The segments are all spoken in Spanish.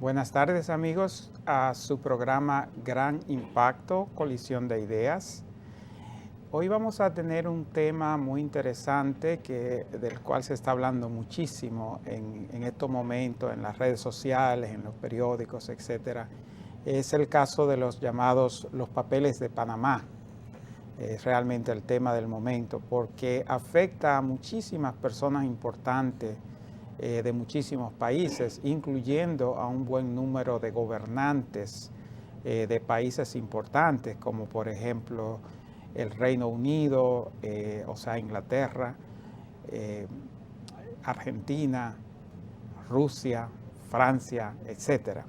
Buenas tardes amigos a su programa Gran Impacto, Colisión de Ideas. Hoy vamos a tener un tema muy interesante del cual se está hablando muchísimo en estos momentos en las redes sociales, en los periódicos, etcétera. Es el caso de los llamados los papeles de Panamá. Es realmente el tema del momento porque afecta a muchísimas personas importantes de muchísimos países, incluyendo a un buen número de gobernantes de países importantes, como por ejemplo el Reino Unido, o sea, Inglaterra, Argentina, Rusia, Francia, etc.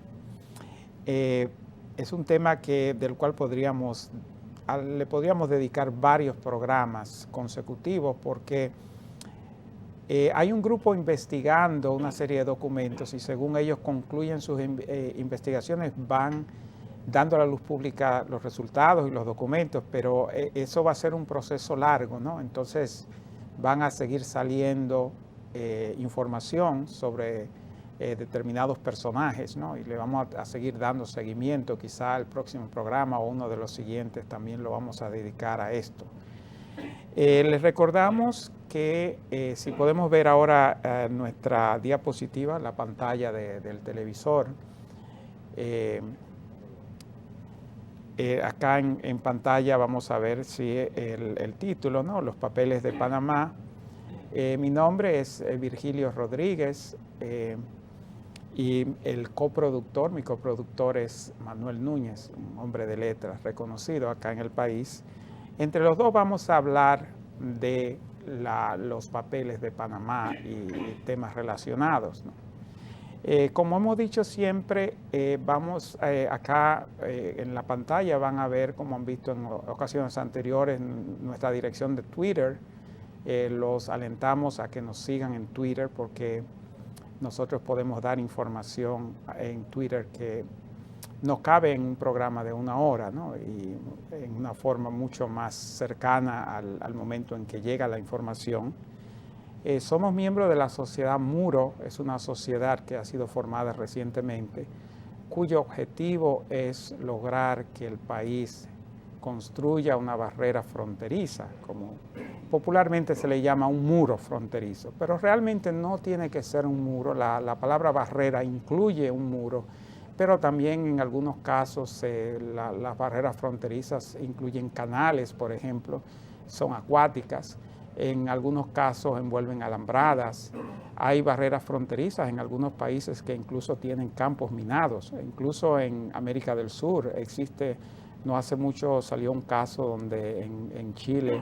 Es un tema del cual le podríamos dedicar varios programas consecutivos porque hay un grupo investigando una serie de documentos y según ellos concluyen sus investigaciones van dando a la luz pública los resultados y los documentos, pero eso va a ser un proceso largo, ¿no? Entonces van a seguir saliendo información sobre determinados personajes, ¿no? Y le vamos a seguir dando seguimiento, quizá el próximo programa o uno de los siguientes también lo vamos a dedicar a esto. Les recordamos que si podemos ver ahora nuestra diapositiva, la pantalla del televisor, acá en pantalla vamos a ver el título, ¿no? Los papeles de Panamá. Mi nombre es Virgilio Rodríguez y mi coproductor es Manuel Núñez, un hombre de letras reconocido acá en el país. Entre los dos vamos a hablar de los papeles de Panamá y temas relacionados, ¿no? Como hemos dicho siempre, acá en la pantalla van a ver, como han visto en ocasiones anteriores, nuestra dirección de Twitter. Los alentamos a que nos sigan en Twitter porque nosotros podemos dar información en Twitter que no cabe en un programa de una hora, ¿no? Y en una forma mucho más cercana al momento en que llega la información. Somos miembros de la sociedad Muro, es una sociedad que ha sido formada recientemente, cuyo objetivo es lograr que el país construya una barrera fronteriza, como popularmente se le llama un muro fronterizo, pero realmente no tiene que ser un muro. La palabra barrera incluye un muro, pero también en algunos casos las barreras fronterizas incluyen canales, por ejemplo, son acuáticas. En algunos casos envuelven alambradas. Hay barreras fronterizas en algunos países que incluso tienen campos minados. Incluso en América del Sur no hace mucho salió un caso donde en Chile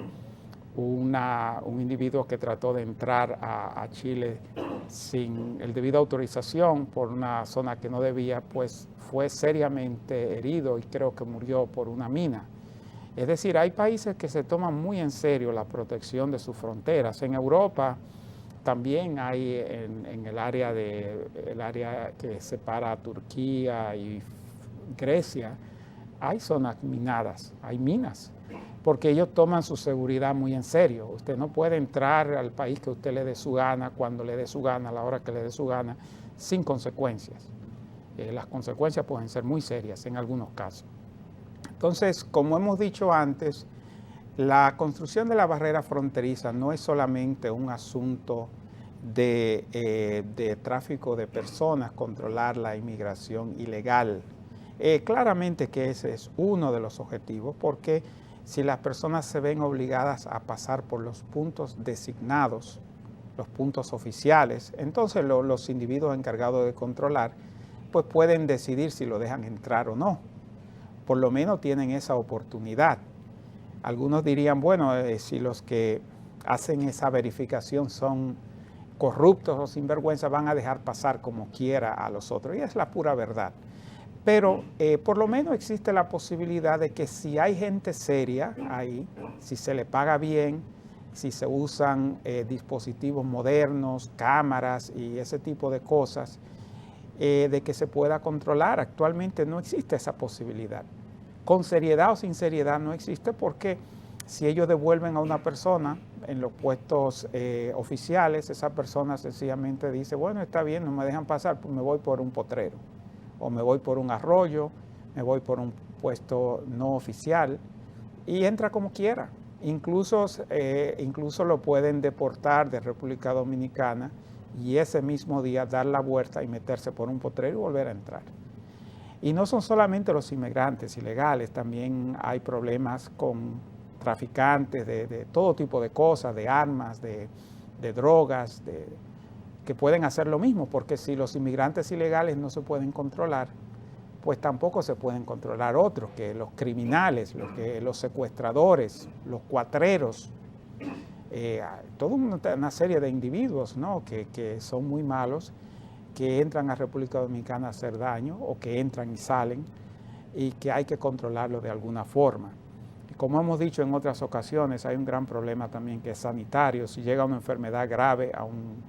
un individuo que trató de entrar a Chile sin el debido autorización por una zona que no debía, pues fue seriamente herido y creo que murió por una mina. Es decir, hay países que se toman muy en serio la protección de sus fronteras. En Europa también hay en el área que separa a Turquía y Grecia, hay zonas minadas, hay minas, porque ellos toman su seguridad muy en serio. Usted no puede entrar al país que usted le dé su gana, cuando le dé su gana, a la hora que le dé su gana, sin consecuencias. Las consecuencias pueden ser muy serias en algunos casos. Entonces, como hemos dicho antes, la construcción de la barrera fronteriza no es solamente un asunto de tráfico de personas, controlar la inmigración ilegal. Claramente que ese es uno de los objetivos, porque si las personas se ven obligadas a pasar por los puntos designados, los puntos oficiales, entonces los individuos encargados de controlar, pues pueden decidir si lo dejan entrar o no. Por lo menos tienen esa oportunidad. Algunos dirían, bueno, si los que hacen esa verificación son corruptos o sinvergüenza, van a dejar pasar como quiera a los otros. Y es la pura verdad. Pero por lo menos existe la posibilidad de que si hay gente seria ahí, si se le paga bien, si se usan dispositivos modernos, cámaras y ese tipo de cosas, de que se pueda controlar. Actualmente no existe esa posibilidad. Con seriedad o sin seriedad no existe, porque si ellos devuelven a una persona en los puestos oficiales, esa persona sencillamente dice, bueno, está bien, no me dejan pasar, pues me voy por un potrero o me voy por un arroyo, me voy por un puesto no oficial, y entra como quiera. Incluso lo pueden deportar de República Dominicana y ese mismo día dar la vuelta y meterse por un potrero y volver a entrar. Y no son solamente los inmigrantes ilegales, también hay problemas con traficantes de todo tipo de cosas, de armas, de drogas, que pueden hacer lo mismo, porque si los inmigrantes ilegales no se pueden controlar, pues tampoco se pueden controlar otros, que los criminales, los secuestradores, los cuatreros, toda una serie de individuos, ¿no?, que son muy malos, que entran a República Dominicana a hacer daño o que entran y salen y que hay que controlarlo de alguna forma. Y como hemos dicho en otras ocasiones, hay un gran problema también que es sanitario. Si llega una enfermedad grave a un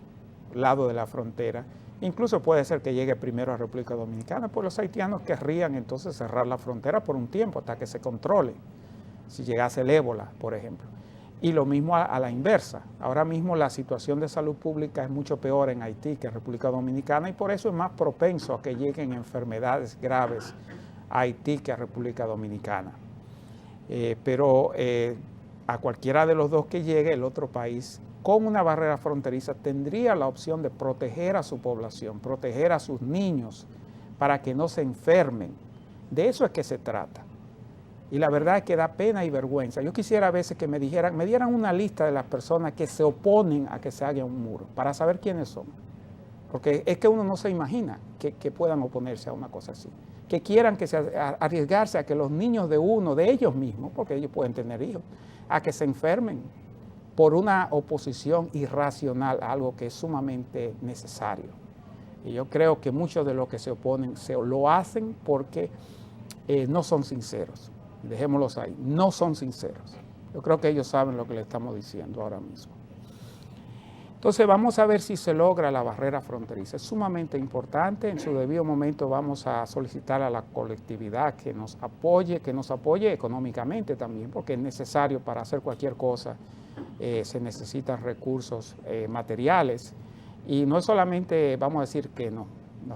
lado de la frontera, incluso puede ser que llegue primero a República Dominicana, pues los haitianos querrían entonces cerrar la frontera por un tiempo hasta que se controle, si llegase el ébola, por ejemplo. Y lo mismo a la inversa. Ahora mismo la situación de salud pública es mucho peor en Haití que en República Dominicana y por eso es más propenso a que lleguen enfermedades graves a Haití que a República Dominicana. Pero a cualquiera de los dos que llegue, el otro país, con una barrera fronteriza, tendría la opción de proteger a su población, proteger a sus niños para que no se enfermen. De eso es que se trata. Y la verdad es que da pena y vergüenza. Yo quisiera a veces que me dieran una lista de las personas que se oponen a que se haga un muro, para saber quiénes son. Porque es que uno no se imagina que puedan oponerse a una cosa así. Que quieran arriesgarse a que los niños de ellos mismos, porque ellos pueden tener hijos, a que se enfermen por una oposición irracional a algo que es sumamente necesario. Y yo creo que muchos de los que se oponen lo hacen porque no son sinceros. Dejémoslos ahí, no son sinceros. Yo creo que ellos saben lo que le estamos diciendo ahora mismo. Entonces vamos a ver si se logra la barrera fronteriza. Es sumamente importante. En su debido momento vamos a solicitar a la colectividad que nos apoye económicamente también, porque es necesario para hacer cualquier cosa. Se necesitan recursos materiales. Y no es solamente, vamos a decir, que nos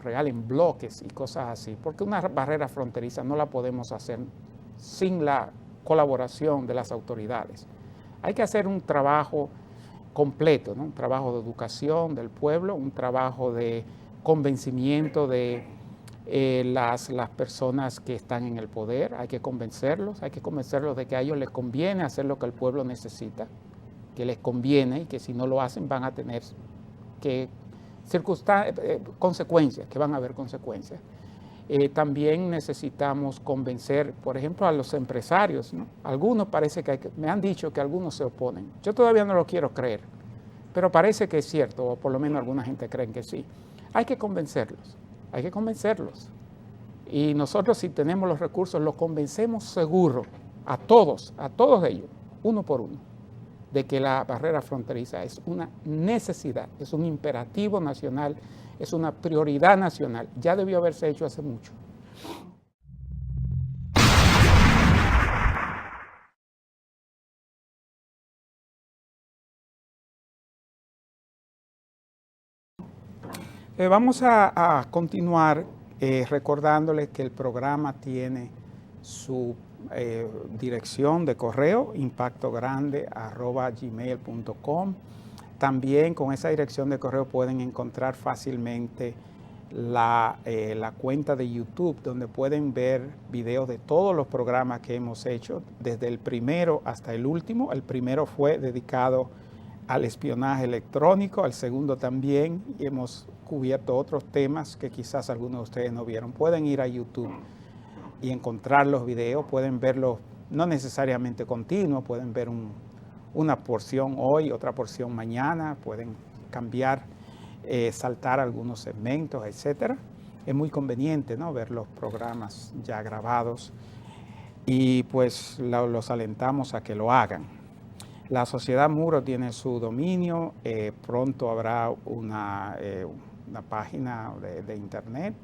regalen bloques y cosas así, porque una barrera fronteriza no la podemos hacer sin la colaboración de las autoridades. Hay que hacer un trabajo completo, ¿no? Un trabajo de educación del pueblo, un trabajo de convencimiento de las personas que están en el poder. Hay que convencerlos de que a ellos les conviene hacer lo que el pueblo necesita, que les conviene y que si no lo hacen van a tener consecuencias, que van a haber consecuencias. También necesitamos convencer, por ejemplo, a los empresarios, ¿no? Algunos me han dicho que algunos se oponen. Yo todavía no lo quiero creer, pero parece que es cierto, o por lo menos alguna gente cree que sí. Hay que convencerlos. Y nosotros, si tenemos los recursos, los convencemos seguro a todos ellos, uno por uno, de que la barrera fronteriza es una necesidad, es un imperativo nacional, es una prioridad nacional. Ya debió haberse hecho hace mucho. Vamos a continuar recordándoles que el programa tiene su dirección de correo, impactogrande@gmail.com. También con esa dirección de correo pueden encontrar fácilmente la cuenta de YouTube, donde pueden ver videos de todos los programas que hemos hecho, desde el primero hasta el último. El primero fue dedicado al espionaje electrónico, el segundo también, y hemos cubierto otros temas que quizás algunos de ustedes no vieron. Pueden ir a YouTube y encontrar los videos, pueden verlos no necesariamente continuos, pueden ver una porción hoy, otra porción mañana, pueden cambiar, saltar algunos segmentos, etcétera. Es muy conveniente, ¿no?, ver los programas ya grabados y pues los alentamos a que lo hagan. La Sociedad Muro tiene su dominio, pronto habrá una página de internet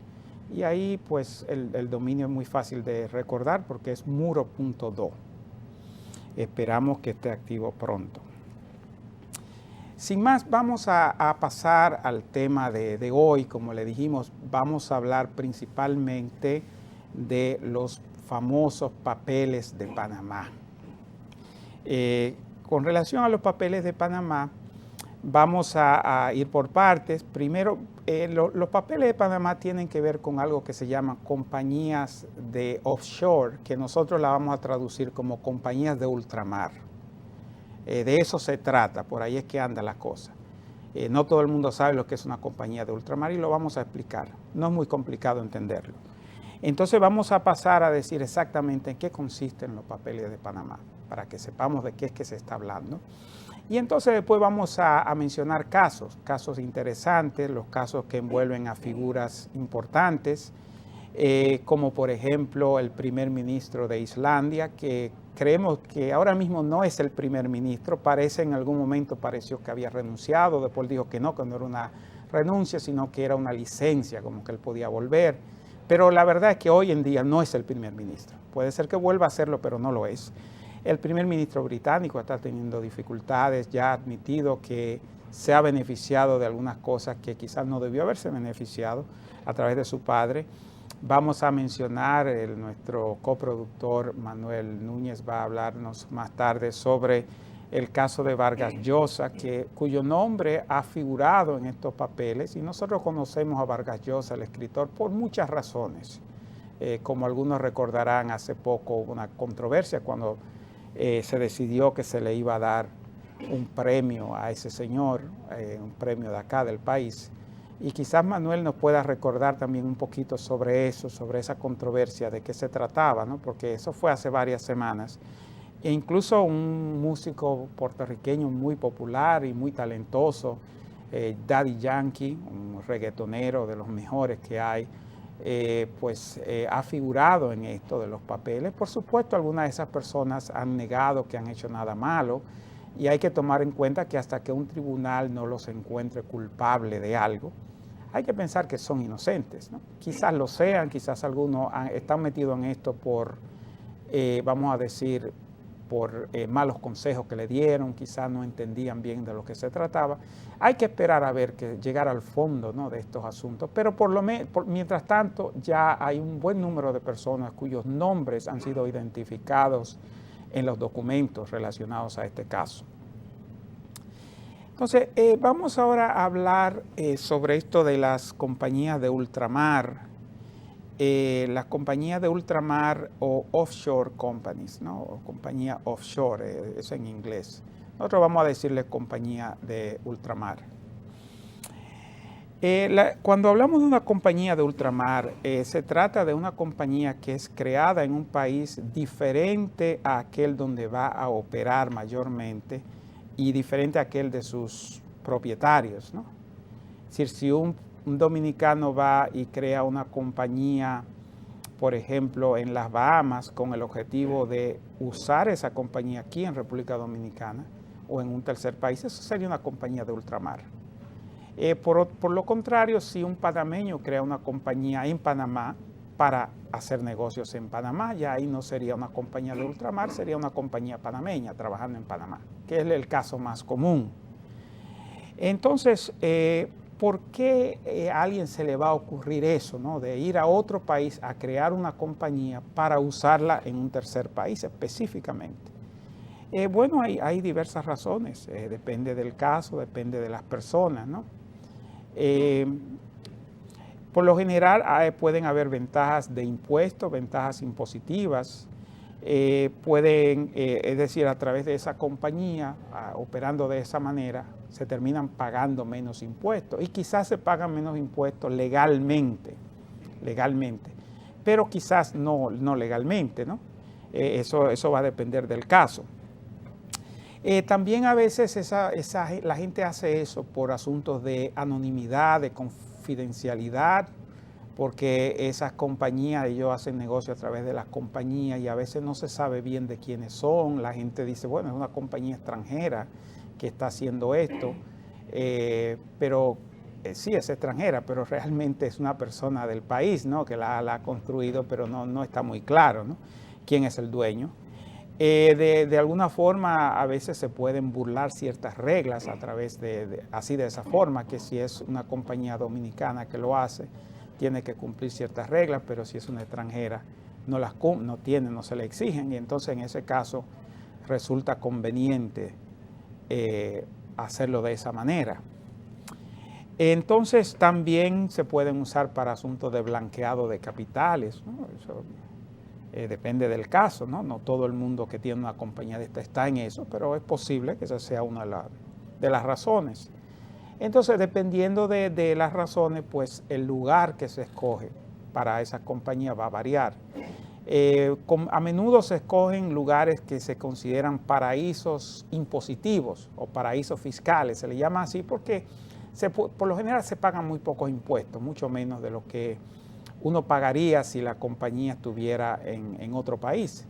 y ahí pues el dominio es muy fácil de recordar porque es muro.do. Esperamos que esté activo pronto. Sin más, vamos a pasar al tema de hoy. Como le dijimos, vamos a hablar principalmente de los famosos papeles de Panamá. Con relación a los papeles de Panamá, vamos a ir por partes. Primero, los papeles de Panamá tienen que ver con algo que se llama compañías de offshore, que nosotros la vamos a traducir como compañías de ultramar. De eso se trata, por ahí es que anda la cosa. No todo el mundo sabe lo que es una compañía de ultramar y lo vamos a explicar. No es muy complicado entenderlo. Entonces vamos a pasar a decir exactamente en qué consisten los papeles de Panamá, para que sepamos de qué es que se está hablando. Y entonces después vamos a mencionar casos interesantes, los casos que envuelven a figuras importantes, como por ejemplo el primer ministro de Islandia, que creemos que ahora mismo no es el primer ministro, en algún momento pareció que había renunciado, después dijo que no era una renuncia, sino que era una licencia, como que él podía volver. Pero la verdad es que hoy en día no es el primer ministro. Puede ser que vuelva a hacerlo, pero no lo es. El primer ministro británico está teniendo dificultades, ya ha admitido que se ha beneficiado de algunas cosas que quizás no debió haberse beneficiado a través de su padre. Vamos a mencionar, nuestro coproductor Manuel Núñez va a hablarnos más tarde sobre el caso de Vargas Llosa, cuyo nombre ha figurado en estos papeles, y nosotros conocemos a Vargas Llosa, el escritor, por muchas razones. Como algunos recordarán, hace poco hubo una controversia cuando se decidió que se le iba a dar un premio a ese señor, un premio de acá del país. Y quizás Manuel nos pueda recordar también un poquito sobre eso, sobre esa controversia, de qué se trataba, ¿no? Porque eso fue hace varias semanas. E incluso un músico puertorriqueño muy popular y muy talentoso, Daddy Yankee, un reggaetonero de los mejores que hay, ha figurado en esto de los papeles. Por supuesto, algunas de esas personas han negado que han hecho nada malo, y hay que tomar en cuenta que hasta que un tribunal no los encuentre culpable de algo, hay que pensar que son inocentes, ¿no? Quizás lo sean, quizás algunos están metidos en esto por, vamos a decir, por malos consejos que le dieron, quizás no entendían bien de lo que se trataba. Hay que esperar a ver que llegar al fondo, ¿no?, de estos asuntos, pero mientras tanto ya hay un buen número de personas cuyos nombres han sido identificados en los documentos relacionados a este caso. Entonces, vamos ahora a hablar sobre esto de las compañías de ultramar. Las compañías de ultramar o offshore companies, ¿no? O compañía offshore, eso en inglés. Nosotros vamos a decirle compañía de ultramar. Cuando hablamos de una compañía de ultramar, se trata de una compañía que es creada en un país diferente a aquel donde va a operar mayormente y diferente a aquel de sus propietarios, ¿no? Es decir, si un dominicano va y crea una compañía, por ejemplo, en las Bahamas, con el objetivo de usar esa compañía aquí en República Dominicana o en un tercer país, eso sería una compañía de ultramar. Por lo contrario, si un panameño crea una compañía en Panamá para hacer negocios en Panamá, ya ahí no sería una compañía de ultramar, sería una compañía panameña trabajando en Panamá, que es el caso más común. Entonces, ¿por qué a alguien se le va a ocurrir eso, ¿no?, de ir a otro país a crear una compañía para usarla en un tercer país específicamente? Bueno, hay diversas razones, depende del caso, depende de las personas, ¿no? Por lo general pueden haber ventajas de impuestos, ventajas impositivas, es decir, a través de esa compañía, operando de esa manera, se terminan pagando menos impuestos y quizás se pagan menos impuestos legalmente, pero quizás no legalmente, ¿no? Eso va a depender del caso. También a veces la gente hace eso por asuntos de anonimidad, de confidencialidad, porque esas compañías, ellos hacen negocio a través de las compañías y a veces no se sabe bien de quiénes son. La gente dice, bueno, es una compañía extranjera que está haciendo esto, pero sí es extranjera, pero realmente es una persona del país, ¿no?, que la ha construido, pero no está muy claro, ¿no?, quién es el dueño. De alguna forma a veces se pueden burlar ciertas reglas a través así de esa forma, que si es una compañía dominicana que lo hace, tiene que cumplir ciertas reglas, pero si es una extranjera no se le exigen, y entonces en ese caso resulta conveniente hacerlo de esa manera. Entonces también se pueden usar para asuntos de blanqueado de capitales, ¿no? Eso, depende del caso, ¿no? No todo el mundo que tiene una compañía de esta está en eso, pero es posible que esa sea una de las razones. Entonces, dependiendo de las razones, pues el lugar que se escoge para esa compañía va a variar. A menudo se escogen lugares que se consideran paraísos impositivos o paraísos fiscales. Se le llama así porque por lo general se pagan muy pocos impuestos, mucho menos de lo que uno pagaría si la compañía estuviera en otro país.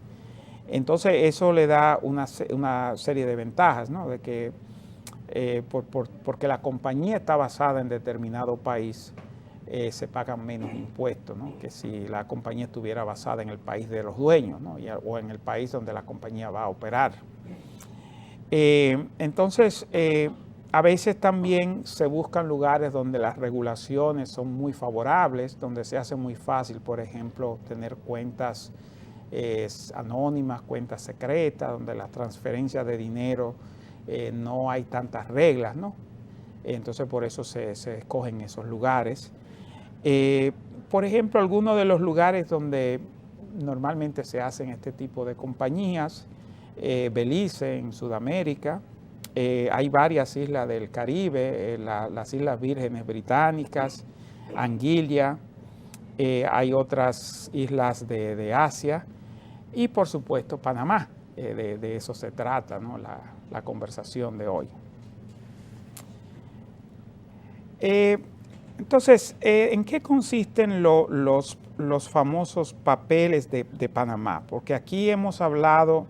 Entonces eso le da una serie de ventajas, ¿no? De que porque la compañía está basada en determinado país, se pagan menos impuestos, ¿no? Que si la compañía estuviera basada en el país de los dueños, ¿no? O en el país donde la compañía va a operar. Entonces, a veces también se buscan lugares donde las regulaciones son muy favorables, donde se hace muy fácil, por ejemplo, tener cuentas anónimas, cuentas secretas, donde las transferencias de dinero no hay tantas reglas, ¿no? Entonces por eso se escogen esos lugares. Por ejemplo, algunos de los lugares donde normalmente se hacen este tipo de compañías, Belice en Sudamérica, hay varias islas del Caribe, las Islas Vírgenes Británicas, Anguilla, hay otras islas de Asia y por supuesto Panamá. De eso se trata, ¿no? La conversación de hoy. Entonces, ¿en qué consisten los famosos papeles de Panamá? Porque aquí hemos hablado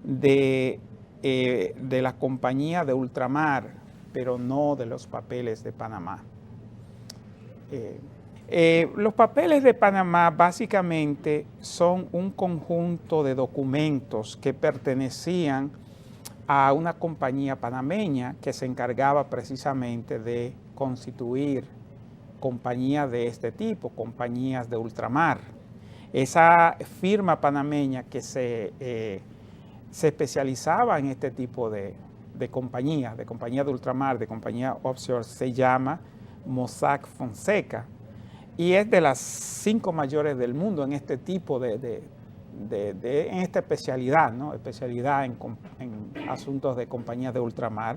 de la compañía de ultramar, pero no de los papeles de Panamá. Los papeles de Panamá básicamente son un conjunto de documentos que pertenecían a una compañía panameña que se encargaba precisamente de constituir compañías de este tipo, compañías de ultramar. Esa firma panameña que se especializaba en este tipo de compañías, de ultramar, de compañía offshore, se llama Mossack Fonseca y es de las 5 mayores del mundo en este tipo en esta especialidad, ¿no? Especialidad en asuntos de compañías de ultramar.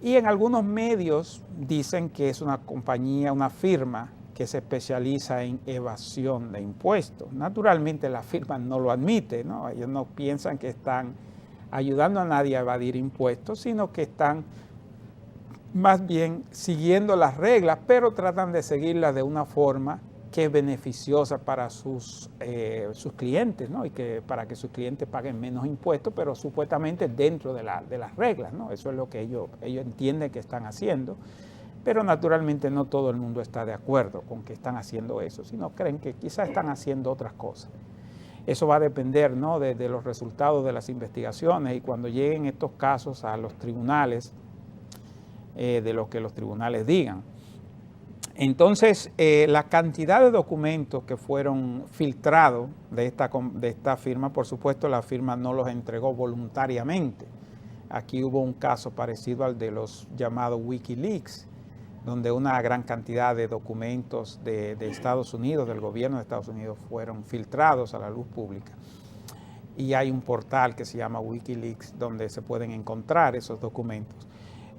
Y en algunos medios dicen que es una compañía, una firma que se especializa en evasión de impuestos. Naturalmente la firma no lo admite, ¿no? Ellos no piensan que están ayudando a nadie a evadir impuestos, sino que están más bien siguiendo las reglas, pero tratan de seguirlas de una forma que es beneficiosa para sus clientes, ¿no? Y para que sus clientes paguen menos impuestos, pero supuestamente dentro de las reglas, ¿no? Eso es lo que ellos entienden que están haciendo, pero naturalmente no todo el mundo está de acuerdo con que están haciendo eso, sino creen que quizás están haciendo otras cosas. Eso va a depender, ¿no? de los resultados de las investigaciones y cuando lleguen estos casos a los tribunales, de lo que los tribunales digan. Entonces, la cantidad de documentos que fueron filtrados de esta firma, por supuesto la firma no los entregó voluntariamente. Aquí hubo un caso parecido al de los llamados Wikileaks, donde una gran cantidad de documentos de Estados Unidos, del gobierno de Estados Unidos, fueron filtrados a la luz pública. Y hay un portal que se llama Wikileaks donde se pueden encontrar esos documentos.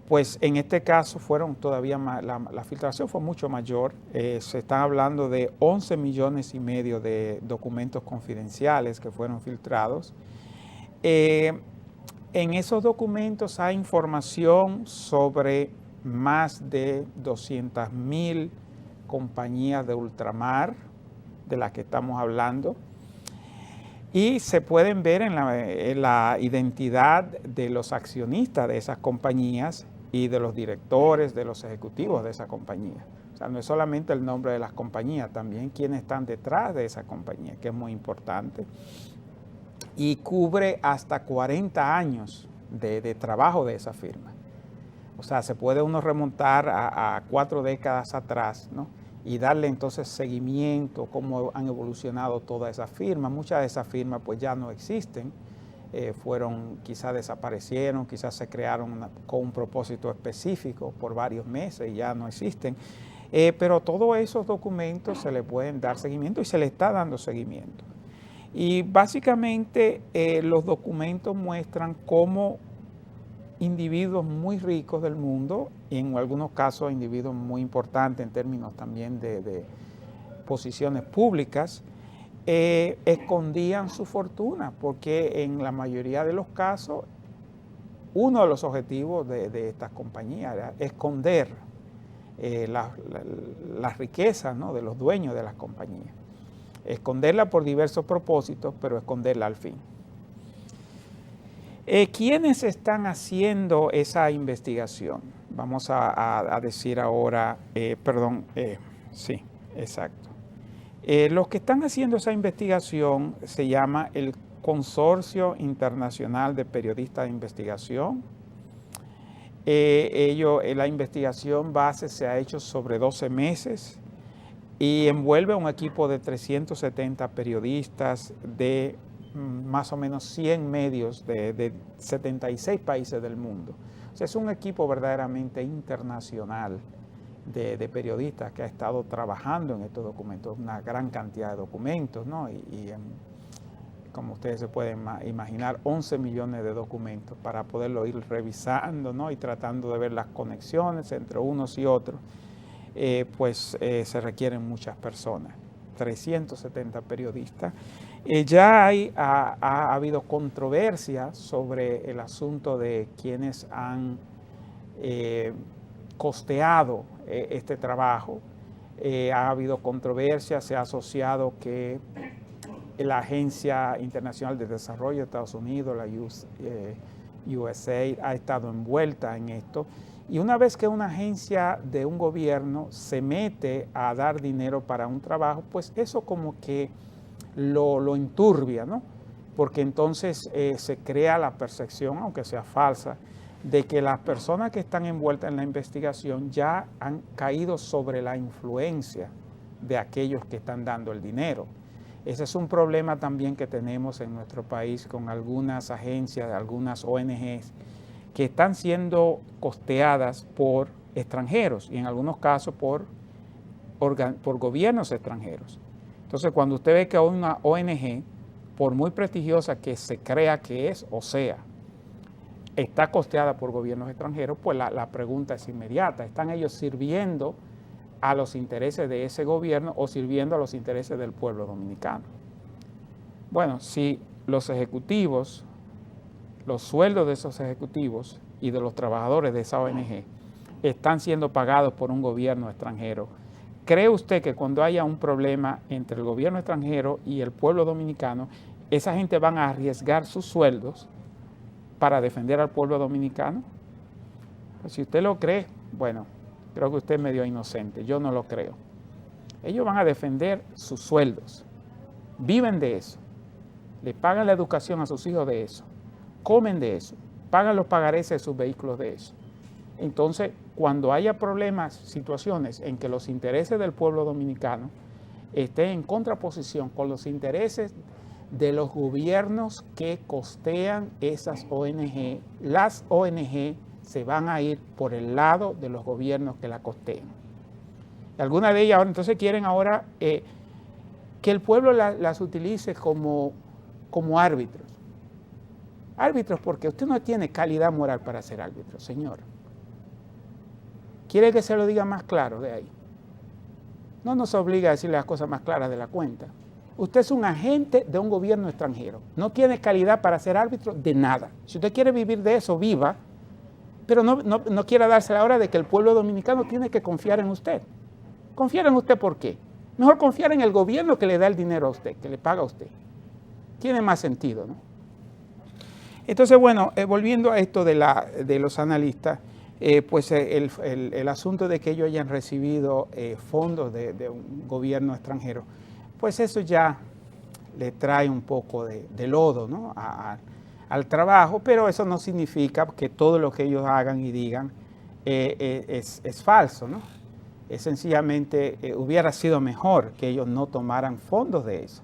Pues en este caso fueron todavía más, la filtración fue mucho mayor. Se está hablando de 11 millones y medio de documentos confidenciales que fueron filtrados. En esos documentos hay información sobre más de 200,000 compañías de ultramar de las que estamos hablando. Y se pueden ver en la identidad de los accionistas de esas compañías y de los directores, de los ejecutivos de esa compañía. O sea, no es solamente el nombre de las compañías, también quiénes están detrás de esa compañía, que es muy importante. y cubre hasta 40 años de trabajo de esa firma. O sea, se puede uno remontar a 4 décadas atrás, ¿no? Y darle entonces seguimiento, cómo han evolucionado todas esas firmas. Muchas de esas firmas pues ya no existen, quizás desaparecieron, quizás se crearon con un propósito específico por varios meses y ya no existen. Pero todos esos documentos se le pueden dar seguimiento y se le está dando seguimiento. Y básicamente los documentos muestran cómo individuos muy ricos del mundo, y en algunos casos individuos muy importantes en términos también de posiciones públicas, escondían su fortuna, porque en la mayoría de los casos uno de los objetivos de estas compañías era esconder las riquezas, ¿no?, de los dueños de las compañías. Esconderla por diversos propósitos, pero esconderla al fin. ¿Quiénes están haciendo esa investigación? Vamos a decir ahora, sí, exacto. Los que están haciendo esa investigación se llama el Consorcio Internacional de Periodistas de Investigación. La investigación base se ha hecho sobre 12 meses y envuelve a un equipo de 370 periodistas de más o menos 100 medios de 76 países del mundo. O sea, es un equipo verdaderamente internacional de periodistas que ha estado trabajando en estos documentos, una gran cantidad de documentos, ¿no? Como ustedes se pueden imaginar, 11 millones de documentos para poderlo ir revisando, ¿no?, y tratando de ver las conexiones entre unos y otros. Se requieren muchas personas, 370 periodistas. Ya ha habido controversia sobre el asunto de quienes han costeado este trabajo. Ha habido controversia, se ha asociado que la Agencia Internacional de Desarrollo de Estados Unidos, la USAID, ha estado envuelta en esto. Y una vez que una agencia de un gobierno se mete a dar dinero para un trabajo, pues eso como que lo enturbia, ¿no? Porque entonces se crea la percepción, aunque sea falsa, de que las personas que están envueltas en la investigación ya han caído sobre la influencia de aquellos que están dando el dinero. Ese es un problema también que tenemos en nuestro país con algunas agencias, algunas ONGs, que están siendo costeadas por extranjeros y en algunos casos por gobiernos extranjeros. Entonces, cuando usted ve que una ONG, por muy prestigiosa que se crea que es o sea, está costeada por gobiernos extranjeros, pues la pregunta es inmediata. ¿Están ellos sirviendo a los intereses de ese gobierno o sirviendo a los intereses del pueblo dominicano? Bueno, si los ejecutivos, los sueldos de esos ejecutivos y de los trabajadores de esa ONG están siendo pagados por un gobierno extranjero, ¿cree usted que cuando haya un problema entre el gobierno extranjero y el pueblo dominicano, esa gente van a arriesgar sus sueldos para defender al pueblo dominicano? Pues si usted lo cree, bueno, creo que usted es medio inocente, yo no lo creo. Ellos van a defender sus sueldos, viven de eso, le pagan la educación a sus hijos de eso, comen de eso, pagan los pagarés de sus vehículos de eso. Entonces, cuando haya problemas, situaciones en que los intereses del pueblo dominicano estén en contraposición con los intereses de los gobiernos que costean esas ONG, las ONG se van a ir por el lado de los gobiernos que la costean. Algunas de ellas ahora entonces quieren ahora que el pueblo las utilice como árbitros. Árbitros porque usted no tiene calidad moral para ser árbitro, señor. ¿Quiere que se lo diga más claro de ahí? No nos obliga a decirle las cosas más claras de la cuenta. Usted es un agente de un gobierno extranjero. No tiene calidad para ser árbitro de nada. Si usted quiere vivir de eso, viva, pero no quiera darse la hora de que el pueblo dominicano tiene que confiar en usted. ¿Confiar en usted por qué? Mejor confiar en el gobierno que le da el dinero a usted, que le paga a usted. Tiene más sentido, ¿no? Entonces, bueno, volviendo a esto de los analistas, pues el asunto de que ellos hayan recibido fondos de un gobierno extranjero, pues eso ya le trae un poco de lodo, ¿no? Al trabajo, pero eso no significa que todo lo que ellos hagan y digan es falso, ¿no? Es sencillamente, hubiera sido mejor que ellos no tomaran fondos de eso,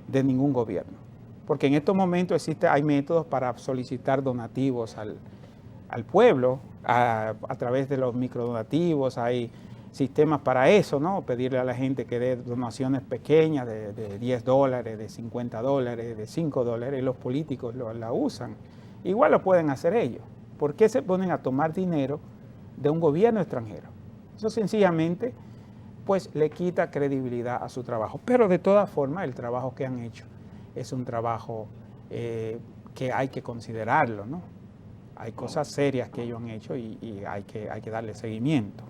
de ningún gobierno. Porque en estos momentos hay métodos para solicitar donativos al pueblo, a través de los microdonativos, hay sistemas para eso, ¿no? Pedirle a la gente que dé donaciones pequeñas de $10, de $50, de $5, y los políticos la usan. Igual lo pueden hacer ellos. ¿Por qué se ponen a tomar dinero de un gobierno extranjero? Eso sencillamente pues le quita credibilidad a su trabajo. Pero de todas formas el trabajo que han hecho es un trabajo que hay que considerarlo, ¿no? Hay cosas serias que ellos han hecho y hay que darle seguimiento.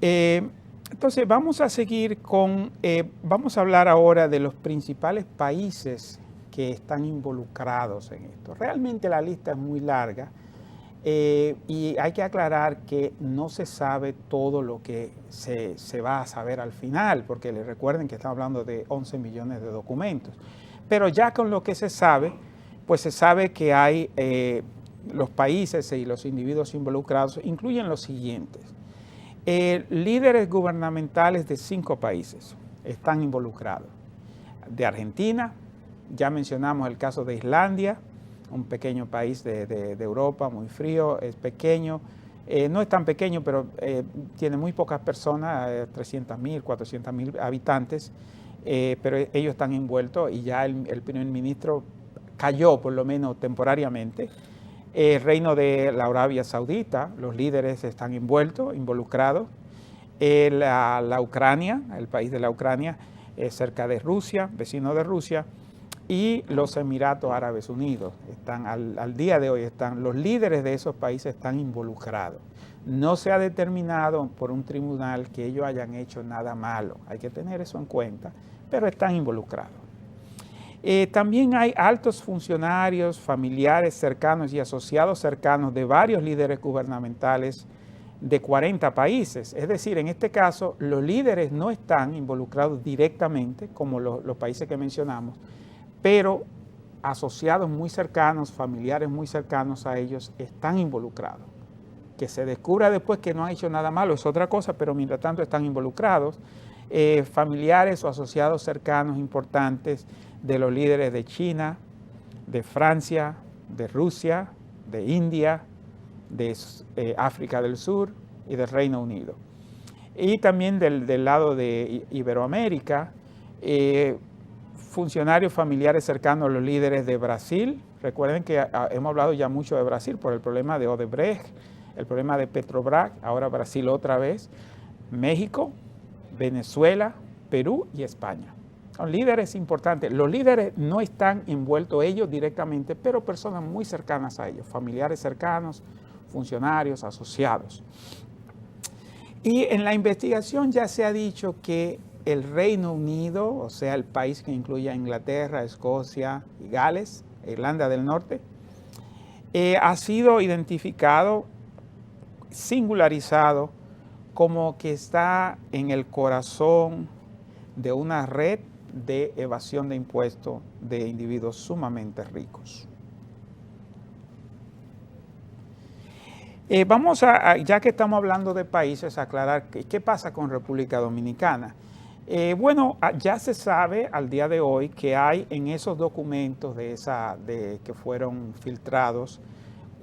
Entonces vamos a seguir vamos a hablar ahora de los principales países que están involucrados en esto. Realmente la lista es muy larga. Y hay que aclarar que no se sabe todo lo que se va a saber al final, porque les recuerden que estamos hablando de 11 millones de documentos. Pero ya con lo que se sabe, pues se sabe que hay los países y los individuos involucrados, incluyen los siguientes. Líderes gubernamentales de 5 países están involucrados. De Argentina, ya mencionamos el caso de Islandia, un pequeño país de Europa, muy frío, es pequeño, no es tan pequeño, pero tiene muy pocas personas, 300.000, 400.000 habitantes, pero ellos están envueltos y ya el primer ministro cayó, por lo menos temporariamente. El reino de la Arabia Saudita, los líderes están involucrados. La Ucrania, el país de la Ucrania, cerca de Rusia, vecino de Rusia. Y los Emiratos Árabes Unidos, al día de hoy los líderes de esos países están involucrados. No se ha determinado por un tribunal que ellos hayan hecho nada malo, hay que tener eso en cuenta, pero están involucrados. También hay altos funcionarios, familiares cercanos y asociados cercanos de varios líderes gubernamentales de 40 países. Es decir, en este caso, los líderes no están involucrados directamente, como los países que mencionamos, pero asociados muy cercanos, familiares muy cercanos a ellos, están involucrados. Que se descubra después que no han hecho nada malo es otra cosa, pero mientras tanto están involucrados. Familiares o asociados cercanos importantes de los líderes de China, de Francia, de Rusia, de India, de África del Sur y del Reino Unido. Y también del lado de Iberoamérica, funcionarios familiares cercanos a los líderes de Brasil. Recuerden que hemos hablado ya mucho de Brasil por el problema de Odebrecht, el problema de Petrobras, ahora Brasil otra vez, México, Venezuela, Perú y España. Son líderes importantes. Los líderes no están envueltos ellos directamente, pero personas muy cercanas a ellos, familiares cercanos, funcionarios, asociados. Y en la investigación ya se ha dicho que el Reino Unido, o sea, el país que incluye a Inglaterra, Escocia y Gales, Irlanda del Norte, ha sido identificado, singularizado, como que está en el corazón de una red de evasión de impuestos de individuos sumamente ricos. Vamos ya que estamos hablando de países, a aclarar qué pasa con República Dominicana. Bueno, ya se sabe al día de hoy que hay en esos documentos que fueron filtrados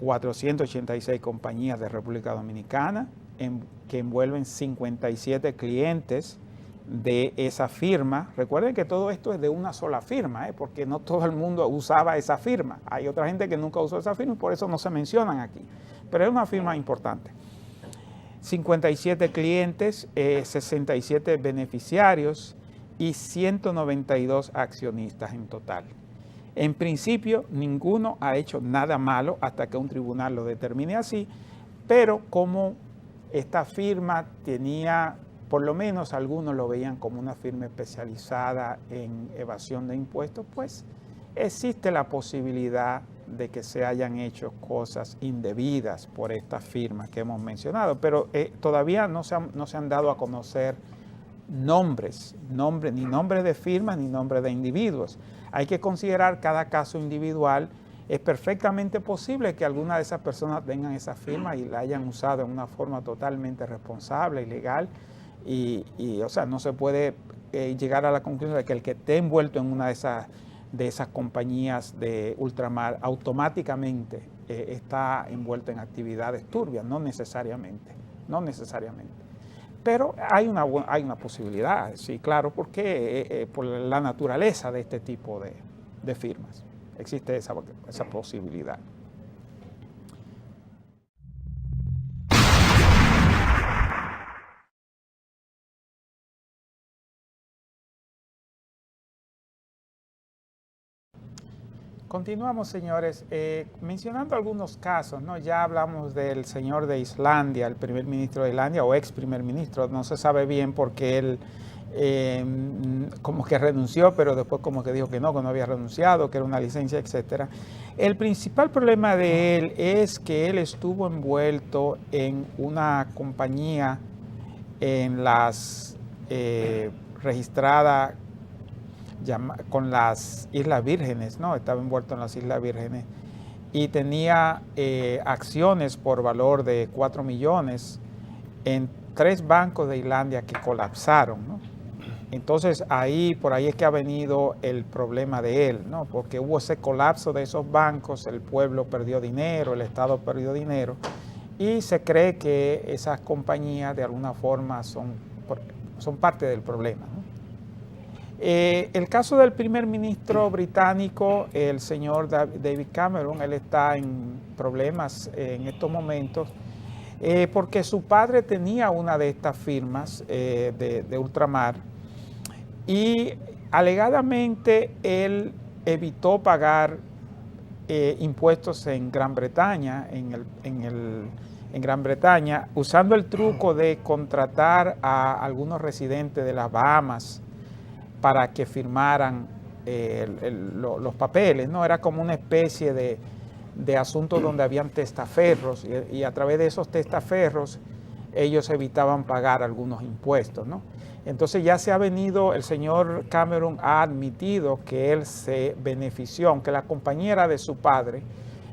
486 compañías de República Dominicana que envuelven 57 clientes de esa firma. Recuerden que todo esto es de una sola firma, porque no todo el mundo usaba esa firma. Hay otra gente que nunca usó esa firma y por eso no se mencionan aquí. Pero es una firma importante. 57 clientes, 67 beneficiarios y 192 accionistas en total. En principio, ninguno ha hecho nada malo hasta que un tribunal lo determine así, pero como esta firma tenía, por lo menos algunos lo veían como una firma especializada en evasión de impuestos, pues existe la posibilidad de que se hayan hecho cosas indebidas por estas firmas que hemos mencionado, pero todavía no se han dado a conocer nombres, ni nombres de firmas ni nombres de individuos. Hay que considerar cada caso individual. Es perfectamente posible que alguna de esas personas tengan esa firma y la hayan usado en una forma totalmente responsable y legal. O sea, no se puede llegar a la conclusión de que el que esté envuelto en una de esas compañías de ultramar automáticamente está envuelto en actividades turbias, no necesariamente. Pero hay una posibilidad, sí, claro, porque por la naturaleza de este tipo de firmas existe esa posibilidad. Continuamos, señores, mencionando algunos casos, ¿no? Ya hablamos del señor de Islandia, el primer ministro de Islandia o ex primer ministro, no se sabe bien porque él como que renunció, pero después como que dijo que no había renunciado, que era una licencia, etcétera. El principal problema de él es que él estuvo envuelto en una compañía en las registrada con las Islas Vírgenes, ¿no? Estaba envuelto en las Islas Vírgenes y tenía acciones por valor de 4 millones en 3 bancos de Islandia que colapsaron, ¿no? Entonces por ahí es que ha venido el problema de él, ¿no? Porque hubo ese colapso de esos bancos, el pueblo perdió dinero, el Estado perdió dinero y se cree que esas compañías de alguna forma son parte del problema, ¿no? El caso del primer ministro británico, el señor David Cameron, él está en problemas en estos momentos porque su padre tenía una de estas firmas de ultramar y alegadamente él evitó pagar impuestos en Gran Bretaña, en Gran Bretaña, usando el truco de contratar a algunos residentes de las Bahamas para que firmaran los papeles, ¿no? Era como una especie de asunto donde habían testaferros y a través de esos testaferros ellos evitaban pagar algunos impuestos, ¿no? Entonces ya el señor Cameron ha admitido que él se benefició, aunque la compañía era de su padre,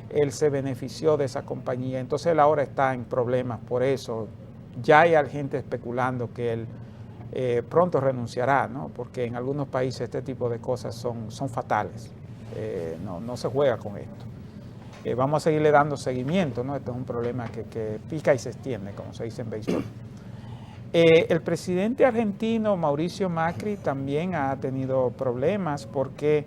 él se benefició de esa compañía, entonces él ahora está en problemas por eso. Ya hay gente especulando que él pronto renunciará, ¿no? Porque en algunos países este tipo de cosas son fatales, no se juega con esto. Vamos a seguirle dando seguimiento, ¿no? Esto es un problema que pica y se extiende, como se dice en béisbol. El presidente argentino Mauricio Macri también ha tenido problemas porque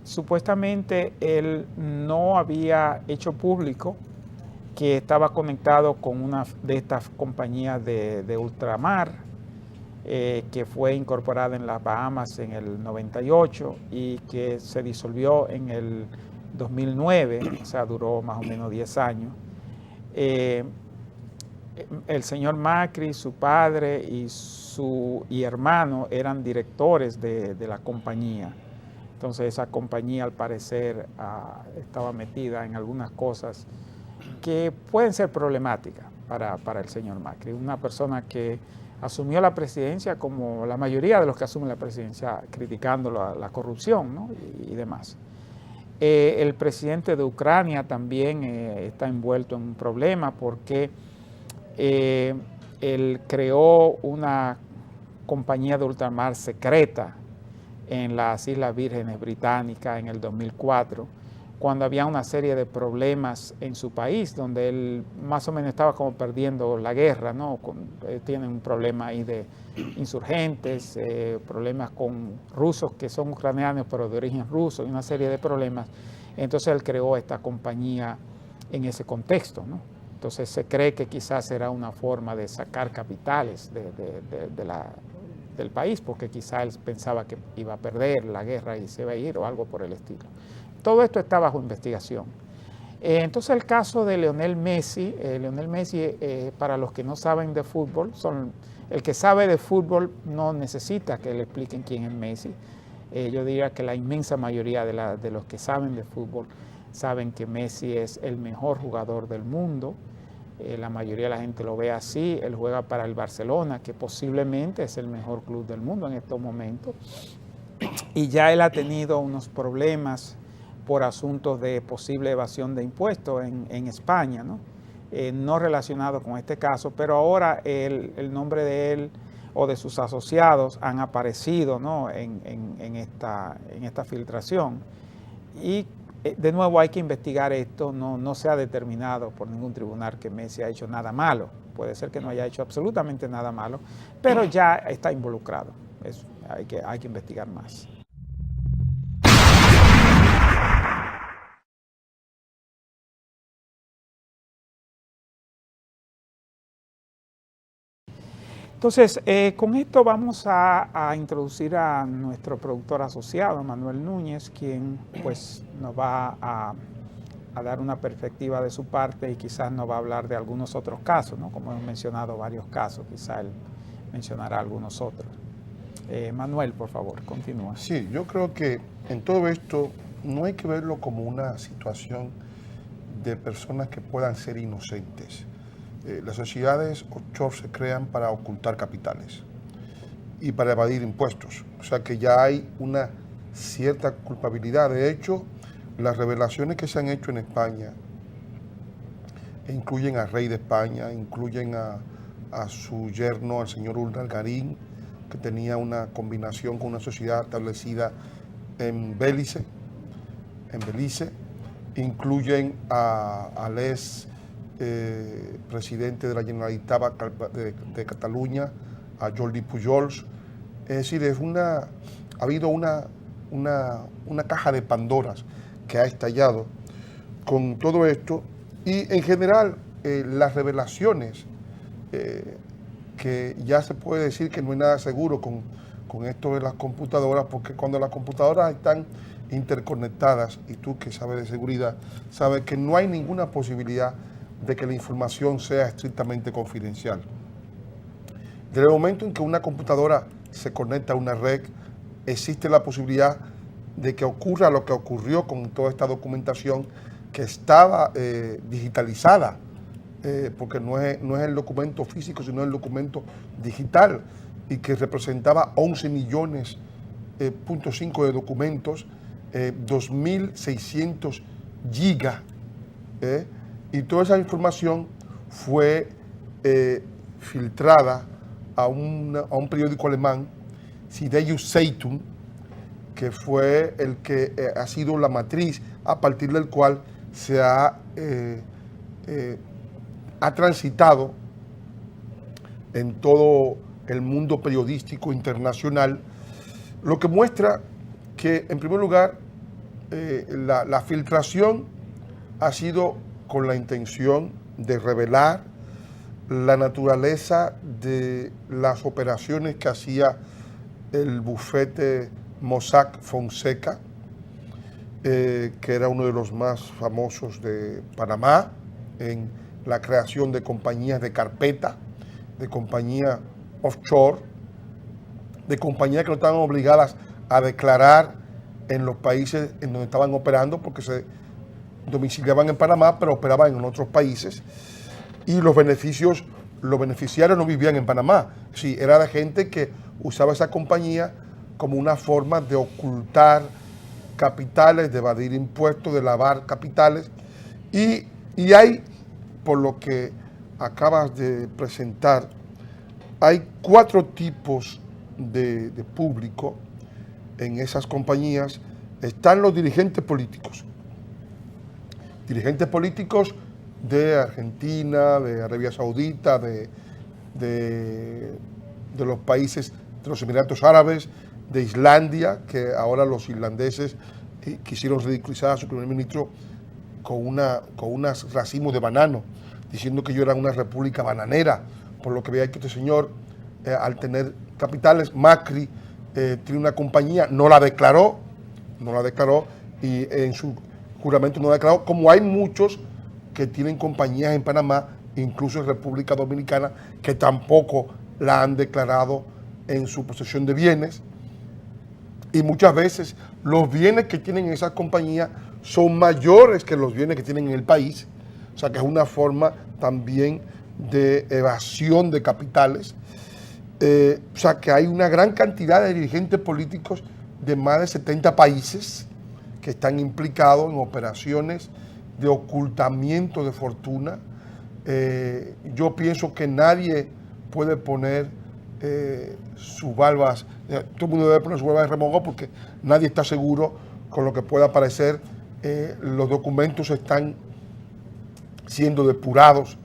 supuestamente él no había hecho público que estaba conectado con una de estas compañías de ultramar que fue incorporada en las Bahamas en el 98 y que se disolvió en el 2009, o sea, duró más o menos 10 años. El señor Macri, su padre y hermano eran directores de la compañía. Entonces esa compañía al parecer estaba metida en algunas cosas que pueden ser problemáticas para el señor Macri. Una persona que asumió la presidencia como la mayoría de los que asumen la presidencia, criticando la corrupción, ¿no? y demás. El presidente de Ucrania también está envuelto en un problema porque él creó una compañía de ultramar secreta en las Islas Vírgenes Británicas en el 2004, cuando había una serie de problemas en su país, donde él más o menos estaba como perdiendo la guerra, ¿no? Tiene un problema ahí de insurgentes, problemas con rusos que son ucranianos pero de origen ruso, y una serie de problemas. Entonces él creó esta compañía en ese contexto, ¿no? Entonces se cree que quizás era una forma de sacar capitales del país, porque quizás él pensaba que iba a perder la guerra y se iba a ir o algo por el estilo. Todo esto está bajo investigación. Entonces el caso de Lionel Messi, para los que no saben de fútbol, el que sabe de fútbol no necesita que le expliquen quién es Messi. Yo diría que la inmensa mayoría de los que saben de fútbol saben que Messi es el mejor jugador del mundo, La mayoría de la gente lo ve así. Él juega para el Barcelona, que posiblemente es el mejor club del mundo en estos momentos. Y ya él ha tenido unos problemas por asuntos de posible evasión de impuestos en España, ¿no? No relacionado con este caso, pero ahora el nombre de él o de sus asociados han aparecido, ¿no? en esta filtración. Y de nuevo hay que investigar esto. No se ha determinado por ningún tribunal que Messi ha hecho nada malo. Puede ser que no haya hecho absolutamente nada malo, pero ya está involucrado. Hay que investigar más. Entonces, con esto vamos a introducir a nuestro productor asociado, Manuel Núñez, quien pues nos va a dar una perspectiva de su parte y quizás nos va a hablar de algunos otros casos, ¿no? Como hemos mencionado varios casos, quizás él mencionará algunos otros. Manuel, por favor, continúa. Sí, yo creo que en todo esto no hay que verlo como una situación de personas que puedan ser inocentes. Las sociedades offshore se crean para ocultar capitales y para evadir impuestos. O sea que ya hay una cierta culpabilidad. De hecho, las revelaciones que se han hecho en España incluyen al rey de España, incluyen a su yerno, al señor Urdangarín, que tenía una combinación con una sociedad establecida en Belice, incluyen al ex presidente de la Generalitat de Cataluña, a Jordi Pujols. Es decir, ha habido una caja de Pandoras que ha estallado con todo esto, y en general las revelaciones, que ya se puede decir que no hay nada seguro con esto de las computadoras, porque cuando las computadoras están interconectadas, y tú que sabes de seguridad, sabes que no hay ninguna posibilidad de que la información sea estrictamente confidencial. Desde el momento en que una computadora se conecta a una red, existe la posibilidad de que ocurra lo que ocurrió con toda esta documentación que estaba digitalizada, porque no es el documento físico, sino el documento digital, y que representaba 11 millones, .5 de documentos, 2.600 gigas, y toda esa información fue filtrada a un periódico alemán, Süddeutsche Zeitung, que fue el que ha sido la matriz a partir del cual se ha transitado en todo el mundo periodístico internacional, lo que muestra que, en primer lugar, la filtración ha sido con la intención de revelar la naturaleza de las operaciones que hacía el bufete Mossack Fonseca, que era uno de los más famosos de Panamá en la creación de compañías de carpeta, de compañías offshore, de compañías que no estaban obligadas a declarar en los países en donde estaban operando, porque se domiciliaban en Panamá, pero operaban en otros países, y los beneficiarios no vivían en Panamá. Sí, era de gente que usaba esa compañía como una forma de ocultar capitales, de evadir impuestos, de lavar capitales, y hay, por lo que acabas de presentar, hay 4 tipos de público en esas compañías. Están los dirigentes políticos de Argentina, de Arabia Saudita, de los países, de los Emiratos Árabes, de Islandia, que ahora los irlandeses quisieron ridiculizar a su primer ministro con unos racimos de banano, diciendo que yo era una república bananera, por lo que veía que este señor, al tener capitales, Macri tiene una compañía, no la declaró, y en su juramento no la declaró, como hay muchos que tienen compañías en Panamá, incluso en República Dominicana, que tampoco la han declarado en su posesión de bienes. Y muchas veces los bienes que tienen esas compañías son mayores que los bienes que tienen en el país. O sea que es una forma también de evasión de capitales. O sea que hay una gran cantidad de dirigentes políticos de más de 70 países que están implicados en operaciones de ocultamiento de fortuna. Yo pienso que nadie puede poner sus barbas, todo el mundo debe poner su barba de remojo porque nadie está seguro con lo que pueda aparecer. Los documentos están siendo depurados,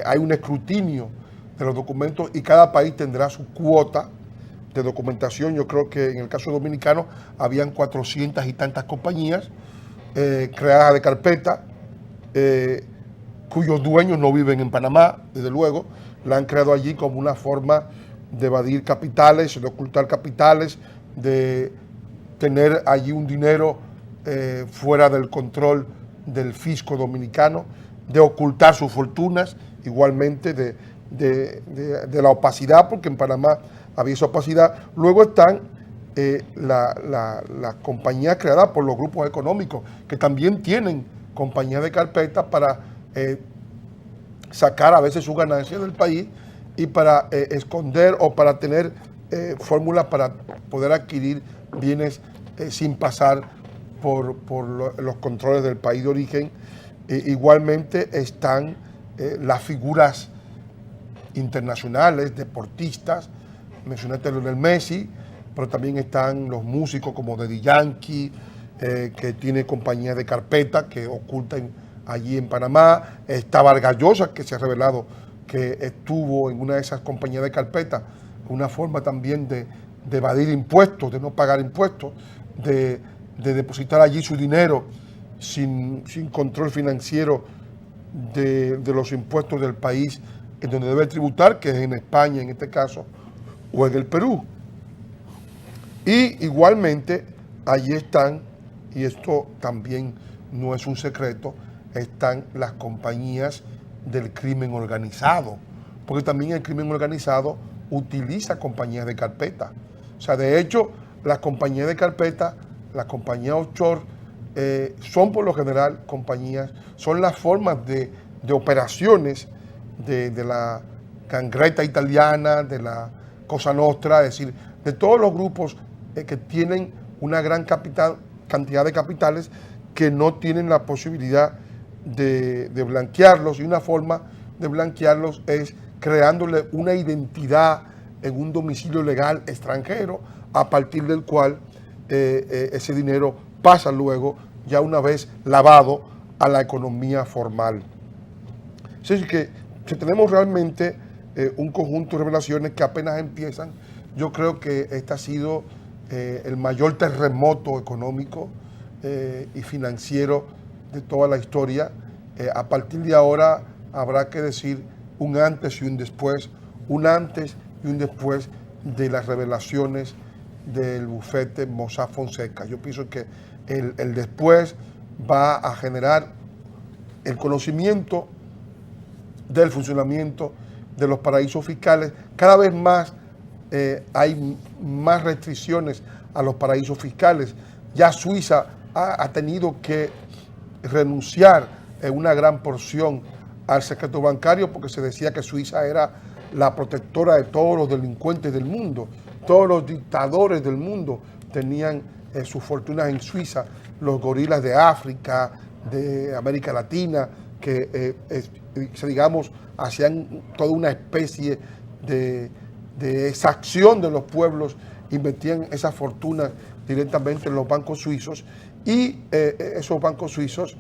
hay un escrutinio de los documentos y cada país tendrá su cuota de documentación. Yo creo que en el caso dominicano habían 400 y tantas compañías creadas de carpeta, cuyos dueños no viven en Panamá, desde luego, la han creado allí como una forma de evadir capitales, de ocultar capitales, de tener allí un dinero fuera del control del fisco dominicano, de ocultar sus fortunas, igualmente de la opacidad, porque en Panamá había esa opacidad. Luego están las compañías creadas por los grupos económicos, que también tienen compañías de carpeta para sacar a veces sus ganancias del país y para esconder o para tener fórmulas para poder adquirir bienes sin pasar por los controles del país de origen. Igualmente están las figuras internacionales, deportistas, mencionaste a Lionel Messi, pero también están los músicos como Daddy Yankee, que tiene compañías de carpeta que ocultan allí en Panamá. Está Vargas Llosa, que se ha revelado que estuvo en una de esas compañías de carpeta, una forma también de evadir impuestos, de no pagar impuestos, de depositar allí su dinero sin control financiero de los impuestos del país en donde debe tributar, que es en España en este caso, o en el Perú. Y igualmente allí están, y esto también no es un secreto, están las compañías del crimen organizado, porque también el crimen organizado utiliza compañías de carpeta. O sea, de hecho, las compañías de carpeta, las compañías offshore, son por lo general compañías, son las formas de operaciones de la Cangreta italiana, de la Cosa Nostra, es decir, de todos los grupos que tienen una gran cantidad de capitales que no tienen la posibilidad de blanquearlos, y una forma de blanquearlos es creándole una identidad en un domicilio legal extranjero, a partir del cual ese dinero pasa luego, ya una vez lavado, a la economía formal. Así que si tenemos realmente un conjunto de revelaciones que apenas empiezan, yo creo que este ha sido el mayor terremoto económico y financiero de toda la historia. A partir de ahora habrá que decir un antes y un después, un antes y un después de las revelaciones del bufete Mossack Fonseca. Yo pienso que el después va a generar el conocimiento del funcionamiento de los paraísos fiscales. Cada vez más hay más restricciones a los paraísos fiscales. Ya Suiza ha tenido que renunciar en una gran porción al secreto bancario, porque se decía que Suiza era la protectora de todos los delincuentes del mundo. Todos los dictadores del mundo tenían sus fortunas en Suiza. Los gorilas de África, de América Latina, que digamos, hacían toda una especie de exacción de los pueblos, invertían esas fortunas directamente en los bancos suizos, y esos bancos suizos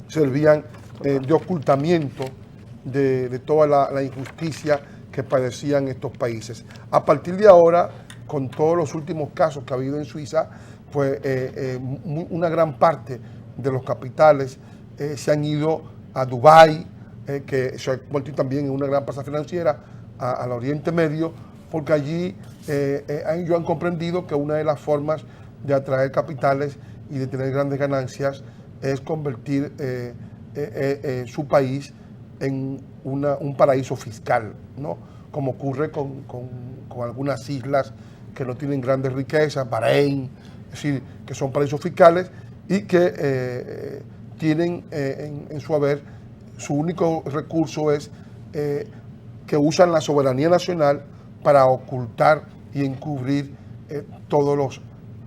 servían de ocultamiento de toda la injusticia que padecían estos países. A partir de ahora, con todos los últimos casos que ha habido en Suiza, pues una gran parte de los capitales se han ido a Dubái, que se ha convertido también en una gran plaza financiera, al Oriente Medio, porque allí ellos han comprendido que una de las formas de atraer capitales y de tener grandes ganancias es convertir su país en un paraíso fiscal, ¿no? Como ocurre con algunas islas que no tienen grandes riquezas, Bahrein, es decir, que son paraísos fiscales y que tienen en su haber, su único recurso es que usan la soberanía nacional para ocultar y encubrir todos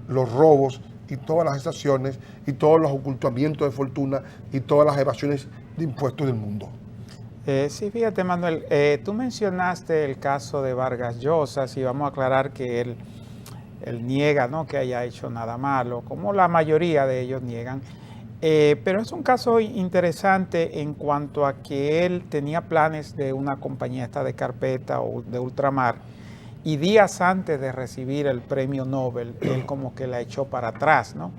los robos y todas las extracciones y todos los ocultamientos de fortuna y todas las evasiones de impuestos del mundo. Sí, fíjate, Manuel, tú mencionaste el caso de Vargas Llosa, y vamos a aclarar que él niega, ¿no?, que haya hecho nada malo, como la mayoría de ellos niegan. Pero es un caso interesante en cuanto a que él tenía planes de una compañía esta de carpeta o de ultramar, y días antes de recibir el premio Nobel, él como que la echó para atrás, ¿no?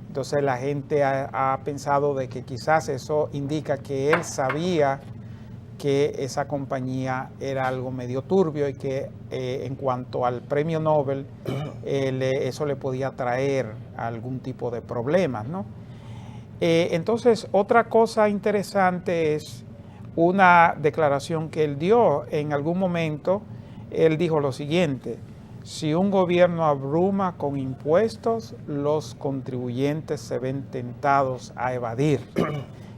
Entonces la gente ha pensado de que quizás eso indica que él sabía que esa compañía era algo medio turbio y que en cuanto al premio Nobel, eso le podía traer algún tipo de problemas, ¿no? Entonces, otra cosa interesante es una declaración que él dio en algún momento. Él dijo lo siguiente: si un gobierno abruma con impuestos, los contribuyentes se ven tentados a evadir.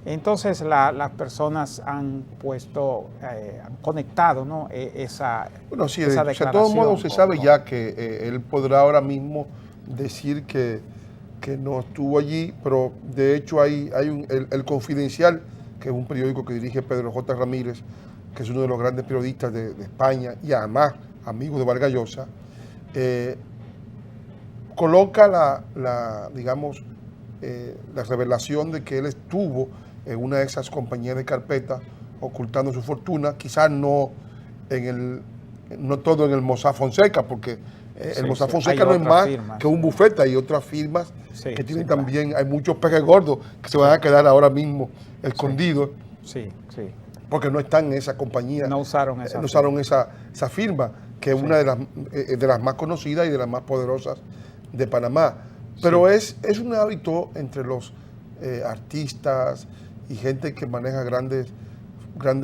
Entonces las personas han puesto, han conectado, ¿no?, esa declaración. De todos modos se sabe ya que él podrá ahora mismo decir que no estuvo allí, pero de hecho hay el Confidencial, que es un periódico que dirige Pedro J. Ramírez, que es uno de los grandes periodistas de España y además amigo de Vargas Llosa, coloca la revelación de que él estuvo en una de esas compañías de carpeta ocultando su fortuna, quizás no todo en el Mossack Fonseca, porque el Mossack Fonseca no es más que un bufete. Hay otras firmas que tienen también, claro. Hay muchos peces gordos que se van a quedar ahora mismo escondidos. Porque no están en esa compañía. No usaron esa firma, que es una de las más conocidas y de las más poderosas de Panamá. Pero es un hábito entre los artistas y gente que maneja grandes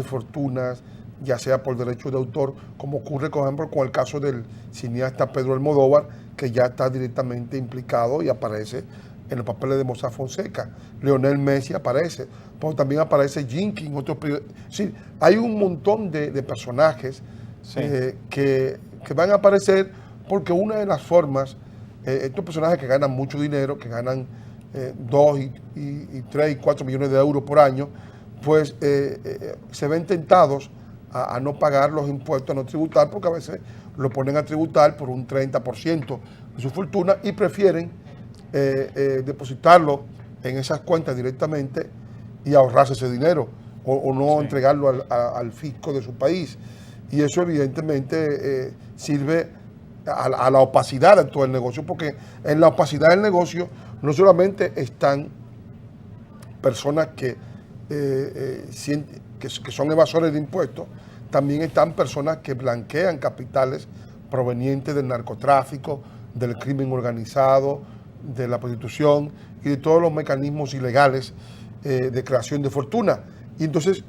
fortunas, ya sea por derechos de autor, como ocurre, por ejemplo, con el caso del cineasta Pedro Almodóvar, que ya está directamente implicado y aparece en los papeles de Mossack Fonseca. Lionel Messi aparece, pero también aparece Jenkins, otros periodistas. Sí, hay un montón de personajes que van a aparecer, porque una de las formas, estos personajes que ganan mucho dinero, que ganan 2 y 3 y 4 millones de euros por año, pues se ven tentados a no pagar los impuestos, a no tributar, porque a veces lo ponen a tributar por un 30% de su fortuna y prefieren depositarlo en esas cuentas directamente y ahorrarse ese dinero o no entregarlo al fisco de su país. Y eso evidentemente sirve a la opacidad de todo el negocio, porque en la opacidad del negocio no solamente están personas que son evasores de impuestos, también están personas que blanquean capitales provenientes del narcotráfico, del crimen organizado, de la prostitución y de todos los mecanismos ilegales de creación de fortuna. Y entonces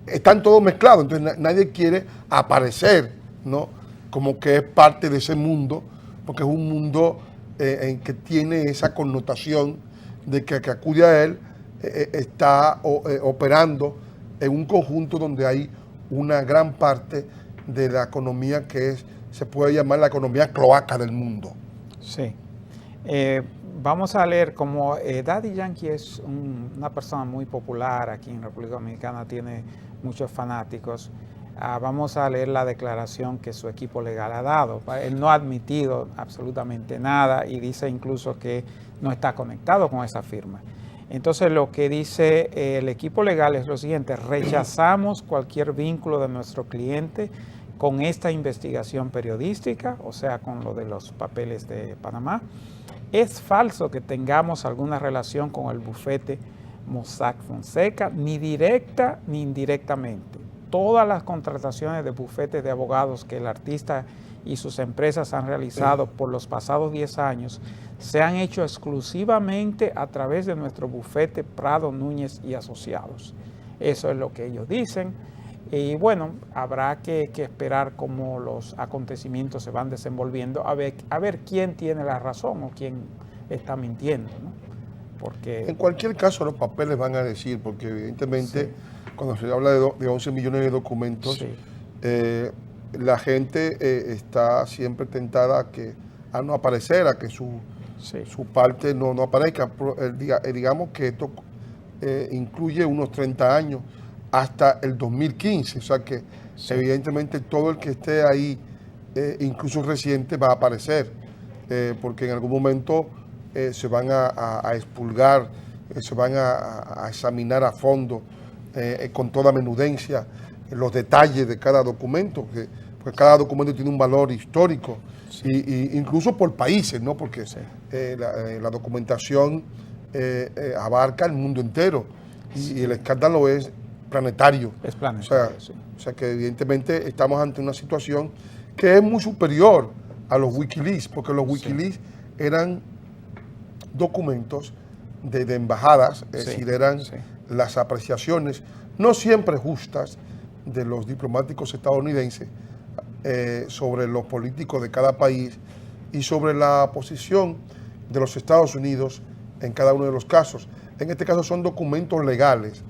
están todos mezclados, entonces nadie quiere aparecer, ¿no?, como que es parte de ese mundo, porque es un mundo en que tiene esa connotación de que acude a él está operando en un conjunto donde hay una gran parte de la economía que se puede llamar la economía cloaca del mundo. Sí. Vamos a leer, como Daddy Yankee es una persona muy popular aquí en República Dominicana, tiene muchos fanáticos. Vamos a leer la declaración que su equipo legal ha dado. Él no ha admitido absolutamente nada y dice incluso que no está conectado con esa firma. Entonces lo que dice el equipo legal es lo siguiente: rechazamos cualquier vínculo de nuestro cliente con esta investigación periodística, o sea, con lo de los papeles de Panamá. Es falso que tengamos alguna relación con el bufete Mossack Fonseca, ni directa ni indirectamente. Todas las contrataciones de bufetes de abogados que el artista y sus empresas han realizado por los pasados 10 años se han hecho exclusivamente a través de nuestro bufete Prado, Núñez y Asociados. Eso es lo que ellos dicen. Y bueno, habrá que esperar cómo los acontecimientos se van desenvolviendo, a ver quién tiene la razón o quién está mintiendo, ¿no? porque... En cualquier caso, los papeles van a decir, porque evidentemente Sí. cuando se habla de 11 millones de documentos, Sí. La gente está siempre tentada a no aparecer, a que su parte no aparezca. Digamos que esto incluye unos 30 años hasta el 2015, o sea que evidentemente todo el que esté ahí, incluso reciente, va a aparecer, porque en algún momento se van a expurgar, se van a examinar a fondo, con toda menudencia, los detalles de cada documento, porque cada documento tiene un valor histórico, y incluso por países, ¿no? Porque la documentación abarca el mundo entero, y el escándalo es planetario. Es planetario, o sea que evidentemente estamos ante una situación que es muy superior a los Wikileaks, porque los Wikileaks eran documentos de embajadas, es decir, eran las apreciaciones no siempre justas de los diplomáticos estadounidenses sobre los políticos de cada país y sobre la posición de los Estados Unidos en cada uno de los casos. En este caso son documentos legales,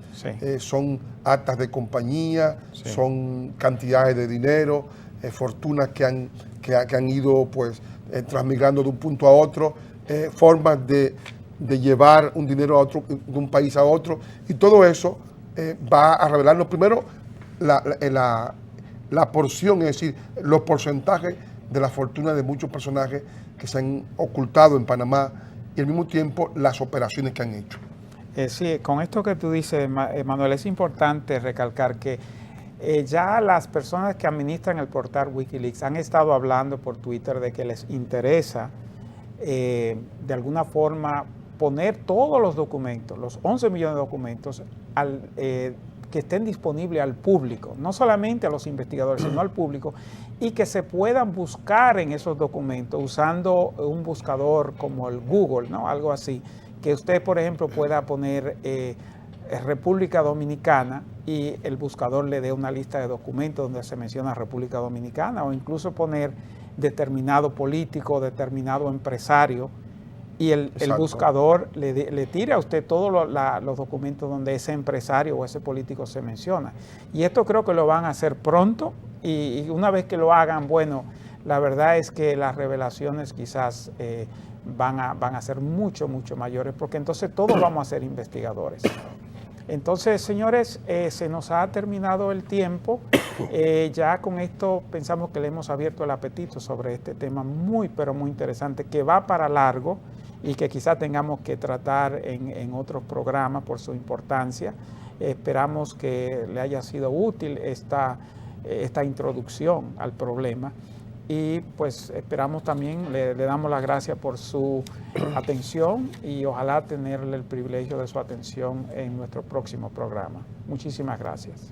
son actas de compañía, son cantidades de dinero, fortunas que han ido pues transmigrando de un punto a otro, formas de llevar un dinero a otro, de un país a otro, y todo eso va a revelarnos primero la porción, es decir, los porcentajes de la fortuna de muchos personajes que se han ocultado en Panamá y al mismo tiempo las operaciones que han hecho. Sí, con esto que tú dices, Manuel, es importante recalcar que ya las personas que administran el portal Wikileaks han estado hablando por Twitter de que les interesa de alguna forma poner todos los documentos, los 11 millones de documentos, que estén disponibles al público, no solamente a los investigadores, sino al público, y que se puedan buscar en esos documentos usando un buscador como el Google, ¿no? Algo así, que usted, por ejemplo, pueda poner República Dominicana y el buscador le dé una lista de documentos donde se menciona República Dominicana, o incluso poner determinado político, determinado empresario, y el buscador le tira a usted todos los documentos donde ese empresario o ese político se menciona. Y esto creo que lo van a hacer pronto, y una vez que lo hagan, bueno, la verdad es que las revelaciones quizás van a ser mucho mayores, porque entonces todos vamos a ser investigadores. Entonces, señores, se nos ha terminado el tiempo. Ya con esto pensamos que le hemos abierto el apetito sobre este tema pero muy interesante, que va para largo y que quizá tengamos que tratar en otros programas por su importancia. Esperamos que le haya sido útil esta introducción al problema. Y pues esperamos también, le damos las gracias por su atención y ojalá tenerle el privilegio de su atención en nuestro próximo programa. Muchísimas gracias.